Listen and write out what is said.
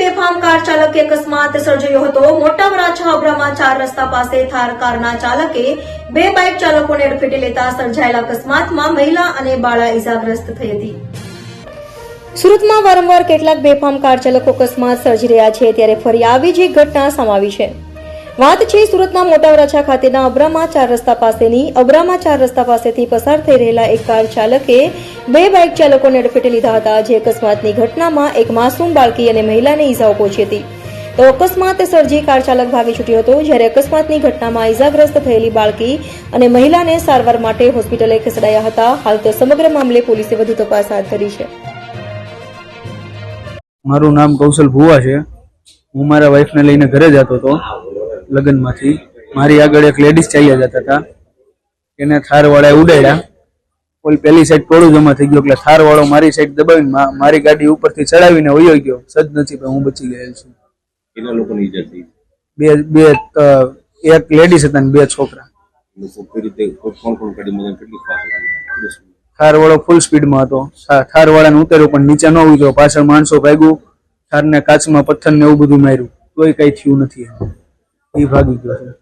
બેફામ કાર ચાલકે અકસ્માત સર્જાયો હતો। મોટા વરાછા અબ્રામા 4 રસ્તા પાસે થાર કારના ચાલકે 2 બાઇક ચાલકોને અડફેટે લેતા સર્જાયેલા અકસ્માતમાં મહિલા અને બાળા ઇજાગ્રસ્ત થઈ હતી। સુરતમાં વારંવાર કેટલાક બેફામ કાર ચાલકો અકસ્માત સર્જી રહ્યા છે, ત્યારે ફરી આવી જ એક ઘટના સામે આવી છે। વાત છે સુરતના મોટા વરાછા ખાતેના અબ્રામા 4 રસ્તા પાસેથી પસાર થઈ રહેલા એક કાર ચાલકે 2 બાઇક ચાલકોને અડફેટે લીધા હતા। જે અકસ્માતની ઘટનામાં એક માસૂમ બાળકી અને મહિલાને ઈજાઓ પહોંચી હતી। તો અકસ્માત સર્જી કાર ચાલક ભાગી છૂટ્યો હતો, જ્યારે અકસ્માતની ઘટનામાં ઈજાગ્રસ્ત થયેલી બાળકી અને મહિલાને સારવાર માટે હોસ્પિટલે ખસેડાયા હતા। હાલ તો સમગ્ર મામલે પોલીસે વધુ તપાસ હાથ ધરી છે। મારું નામ કૌશલ ભુવા છે। હું મારા વાઈફને લઈને ઘરે જતો હતો લગ્નમાંથી। મારી આગળ એક લેડીઝ ચાલ્યા જતા હતા, એને થાર વાળાએ ઉડાડ્યા। ઓલી પેલી સાઈડ ટોળું જમા થઈ ગયું, એટલે થાર વાળો મારી સાઈડ દબાવીને મારી ગાડી ઉપરથી ચડાવીને વયો ગયો। સદનસીબે હું બચી ગયેલ છું। કેટલા લોકોની ઈજા થઈ? બે એક લેડીઝ હતા ને 2 છોકરા। કોણ કોણ ગાડીમાં કેટલી ફાસ્ટ? થાર વાળો ફૂલ સ્પીડમાં હતો। થાર વાળાને ઉતાર્યો પણ નીચે ન ઉતર્યો, પાછળ માણસો ભાગ્યું, થારને કાચમાં પથ્થર ને એવું બધું માર્યું, તોય કઈ થયું નથી, એ ભાગી ગયો છે।